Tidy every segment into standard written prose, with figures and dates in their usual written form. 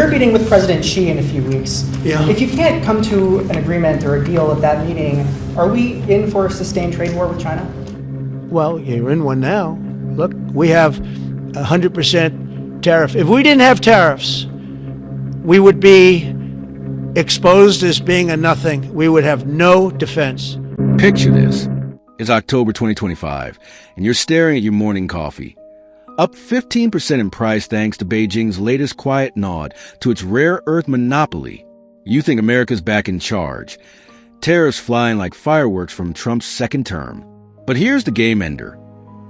you're meeting with President Xi in a few weeks. Yeah. If you can't come to an agreement or a deal at that meeting, are we in for a sustained trade war with China? Well, you're in one now. Look, we have 100% tariff. If we didn't have tariffs, we would be exposed as being a nothing. We would have no defense. Picture this. It's October 2025, and you're staring at your morning coffee. Up 15% in price thanks to Beijing's latest quiet nod to its rare earth monopoly. You think America's back in charge. Tariffs flying like fireworks from Trump's second term. But here's the game ender.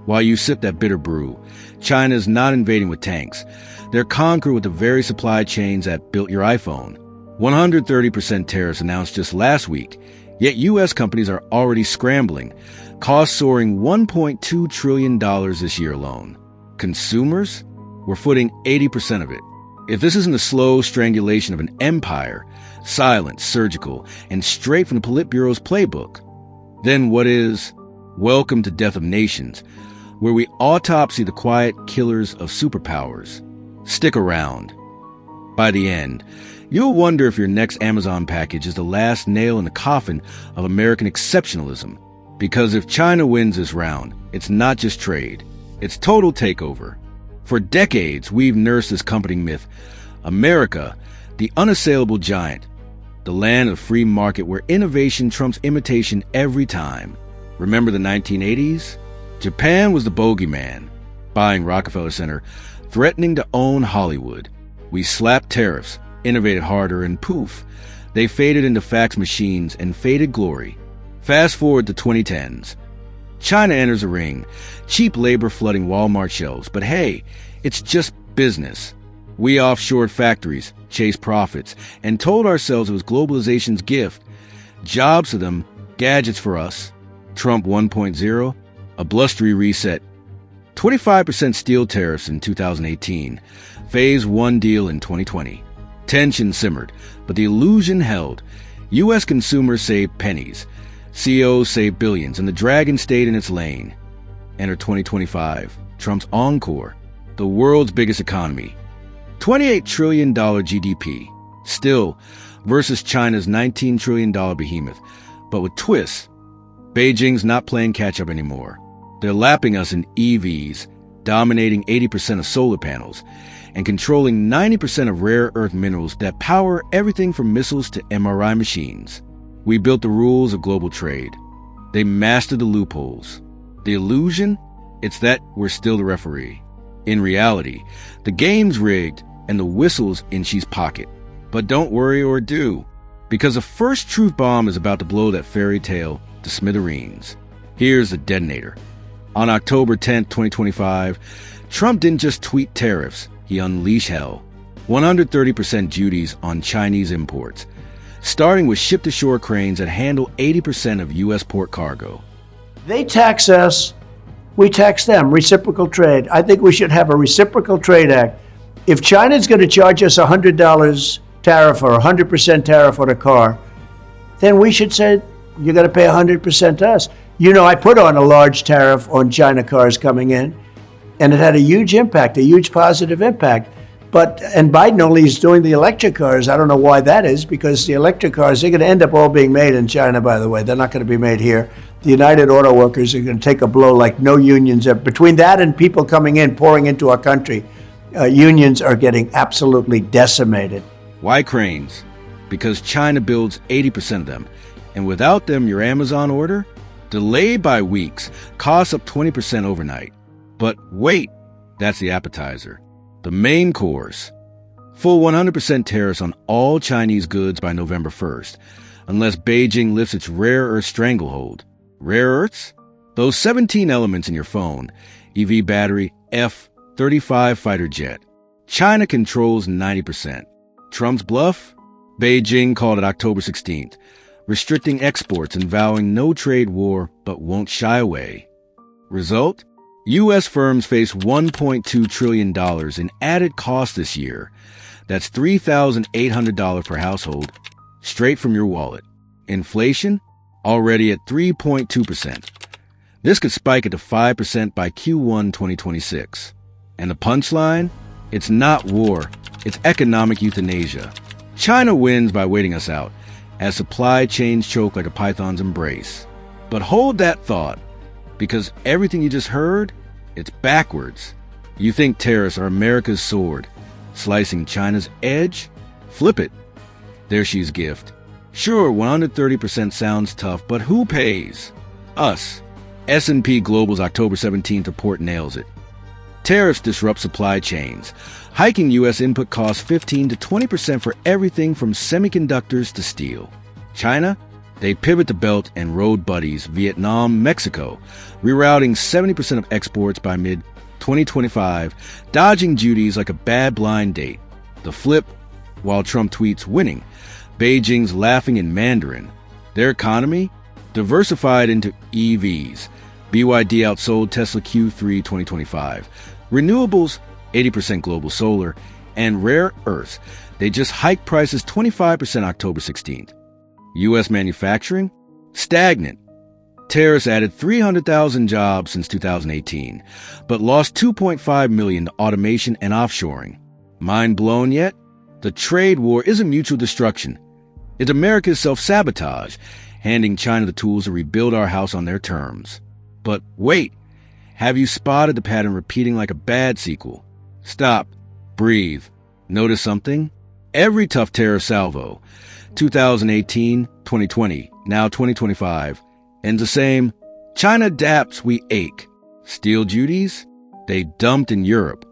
While you sip that bitter brew, China's not invading with tanks. They're conquering with the very supply chains that built your iPhone. 130% tariffs announced just last week, yet U.S. companies are already scrambling, costs soaring $1.2 trillion this year alone. Consumers? We're footing 80% of it. If this isn't the slow strangulation of an empire, silent, surgical, and straight from the Politburo's playbook, then what is? Welcome to Death of Nations, where we autopsy the quiet killers of superpowers. Stick around. By the end, you'll wonder if your next Amazon package is the last nail in the coffin of American exceptionalism. Because if China wins this round, it's not just trade. It's total takeover. For decades, we've nursed this comforting myth. America, the unassailable giant, the land of free market where innovation trumps imitation every time. Remember the 1980s? Japan was the bogeyman, buying Rockefeller Center, threatening to own Hollywood. We slapped tariffs, innovated harder, and poof, they faded into fax machines and faded glory. Fast forward to 2010s. China enters the ring, cheap labor flooding Walmart shelves, but hey, it's just business. We offshored factories, chased profits, and told ourselves it was globalization's gift. Jobs to them, gadgets for us. Trump 1.0, a blustery reset. 25% steel tariffs in 2018, Phase 1 deal in 2020. Tension simmered, but the illusion held. U.S. consumers saved pennies. CEOs saved billions, and the dragon stayed in its lane. Enter 2025, Trump's encore, the world's biggest economy. $28 trillion GDP, still, versus China's $19 trillion behemoth, but with twists. Beijing's not playing catch-up anymore. They're lapping us in EVs, dominating 80% of solar panels, and controlling 90% of rare earth minerals that power everything from missiles to MRI machines. We built the rules of global trade. They mastered the loopholes. The illusion? It's that we're still the referee. In reality, the game's rigged and the whistle's in Xi's pocket. But don't worry or do, because the first truth bomb is about to blow that fairy tale to smithereens. Here's the detonator. On October 10th, 2025, Trump didn't just tweet tariffs, he unleashed hell. 130% duties on Chinese imports, starting with ship-to-shore cranes that handle 80% of U.S. port cargo. They tax us, we tax them. Reciprocal trade. I think we should have a reciprocal trade act. If China's going to charge us $100 tariff or 100% tariff on a car, then we should say, you're going to pay 100% to us. You know, I put on a large tariff on China cars coming in, and it had a huge impact, a huge positive impact. And Biden only is doing the electric cars. I don't know why that is, because the electric cars, they're going to end up all being made in China, by the way. They're not going to be made here. The United Auto Workers are going to take a blow like no unions have. Between that and people coming in, pouring into our country, unions are getting absolutely decimated. Why cranes? Because China builds 80% of them. And without them, your Amazon order, delayed by weeks, costs up 20% overnight. But wait, that's the appetizer. The main course. Full 100% tariffs on all Chinese goods by November 1st, unless Beijing lifts its rare earth stranglehold. Rare earths? Those 17 elements in your phone, EV battery, F-35 fighter jet. China controls 90%. Trump's bluff? Beijing called it October 16th, restricting exports and vowing no trade war but won't shy away. Result? U.S. firms face $1.2 trillion in added costs this year. That's $3,800 per household, straight from your wallet. Inflation? Already at 3.2%. This could spike it to 5% by Q1 2026. And the punchline? It's not war, it's economic euthanasia. China wins by waiting us out, as supply chains choke like a python's embrace. But hold that thought, because everything you just heard, it's backwards. You think tariffs are America's sword, slicing China's edge? Flip it. There she's gift. Sure, 130% sounds tough, but who pays? Us. S&P Global's October 17th report nails it. Tariffs disrupt supply chains, hiking U.S. input costs 15 to 20% for everything from semiconductors to steel. China? They pivot to Belt and Road buddies, Vietnam, Mexico, rerouting 70% of exports by mid-2025, dodging duties like a bad blind date. The flip, while Trump tweets winning, Beijing's laughing in Mandarin. Their economy? Diversified into EVs. BYD outsold Tesla Q3 2025. Renewables, 80% global solar, and rare earths. They just hiked prices 25% October 16th. U.S. manufacturing? Stagnant. Tariffs added 300,000 jobs since 2018, but lost 2.5 million to automation and offshoring. Mind blown yet? The trade war isn't mutual destruction. It's America's self-sabotage, handing China the tools to rebuild our house on their terms. But wait, have you spotted the pattern repeating like a bad sequel? Stop. Breathe. Notice something? Every tough tariff salvo, 2018, 2020, now 2025, ends the same. China adapts, we ache. Steel duties? They dumped in Europe,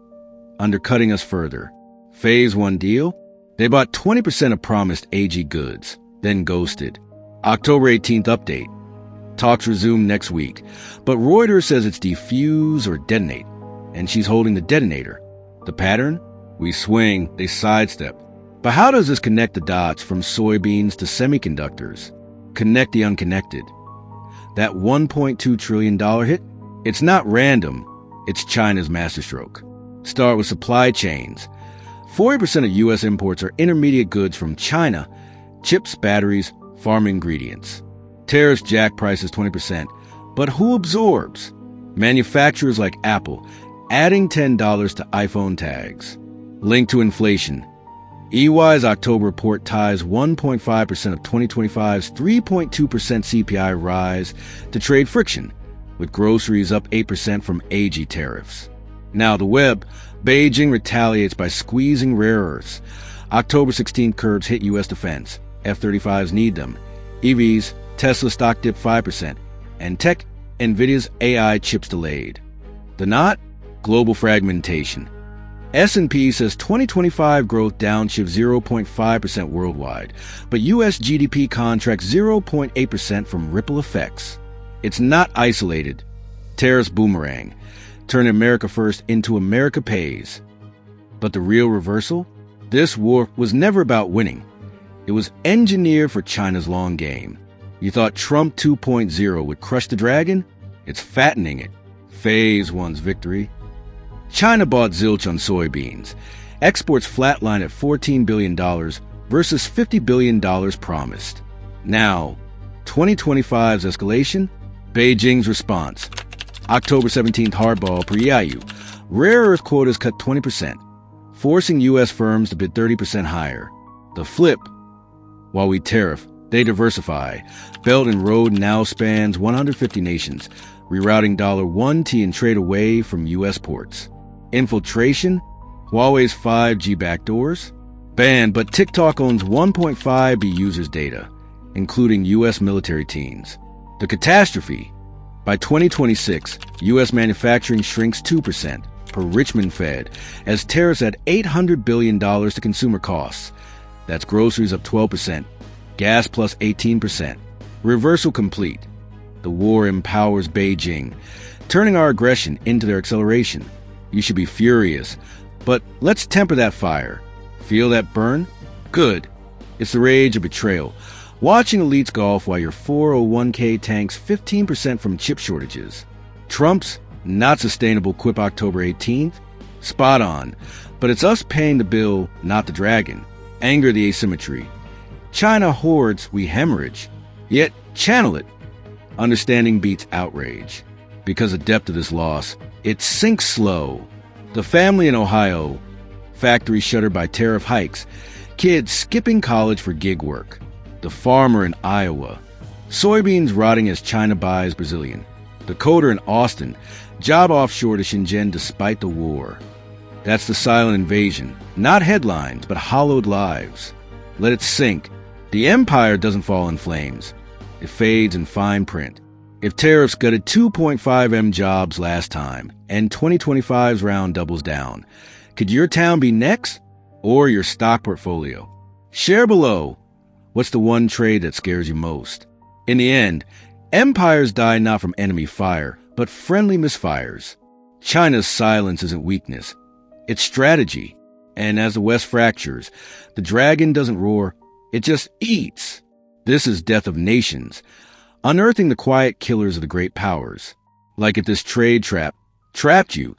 undercutting us further. Phase 1 deal? They bought 20% of promised AG goods, then ghosted. October 18th update. Talks resume next week, but Reuters says it's defuse or detonate, and she's holding the detonator. The pattern? We swing, they sidestep. But how does this connect the dots from soybeans to semiconductors? Connect the unconnected. That $1.2 trillion hit? It's not random. It's China's masterstroke. Start with supply chains. 40% of U.S. imports are intermediate goods from China: chips, batteries, farm ingredients. Tariffs jack prices 20%, but who absorbs? Manufacturers like Apple, adding $10 to iPhone tags. Linked to inflation. EY's October report ties 1.5% of 2025's 3.2% CPI rise to trade friction, with groceries up 8% from AG tariffs. Now the web, Beijing retaliates by squeezing rare earths. October 16th curbs hit U.S. defense. F-35s need them. EVs, Tesla stock dipped 5%. And tech, NVIDIA's AI chips delayed. The knot? Global fragmentation. S&P says 2025 growth downshifts 0.5% worldwide, but U.S. GDP contracts 0.8% from ripple effects. It's not isolated. Tariffs boomerang. Turn America first into America pays. But the real reversal? This war was never about winning. It was engineered for China's long game. You thought Trump 2.0 would crush the dragon? It's fattening it. Phase 1's victory. China bought zilch on soybeans. Exports flatline at $14 billion versus $50 billion promised. Now, 2025's escalation? Beijing's response. October 17th hardball per EIU. Rare earth quotas cut 20%, forcing U.S. firms to bid 30% higher. The flip. While we tariff, they diversify. Belt and Road now spans 150 nations, rerouting $1T in trade away from U.S. ports. Infiltration? Huawei's 5G backdoors? Banned, but TikTok owns 1.5 B users' data, including U.S. military teams. The catastrophe? By 2026, U.S. manufacturing shrinks 2%, per Richmond Fed, as tariffs add $800 billion to consumer costs. That's groceries up 12%, gas plus 18%. Reversal complete. The war empowers Beijing, turning our aggression into their acceleration. You should be furious, but let's temper that fire. Feel that burn? Good. It's the rage of betrayal. Watching elites golf while your 401k tanks 15% from chip shortages. Trump's not sustainable quip October 18th? Spot on. But it's us paying the bill, not the dragon. Anger the asymmetry. China hoards, we hemorrhage. Yet, channel it. Understanding beats outrage. Because the depth of this loss, it sinks slow. The family in Ohio, factories shuttered by tariff hikes, kids skipping college for gig work, the farmer in Iowa, soybeans rotting as China buys Brazilian, the coder in Austin, job offshore to Shenzhen despite the war. That's the silent invasion, not headlines, but hollowed lives. Let it sink. The empire doesn't fall in flames. It fades in fine print. If tariffs gutted 2.5 M jobs last time, and 2025's round doubles down, could your town be next? Or your stock portfolio? Share below. What's the one trade that scares you most? In the end, empires die not from enemy fire, but friendly misfires. China's silence isn't weakness. It's strategy. And as the West fractures, the dragon doesn't roar, it just eats. This is Death of Nations, unearthing the quiet killers of the great powers. Like if this trade trap trapped you,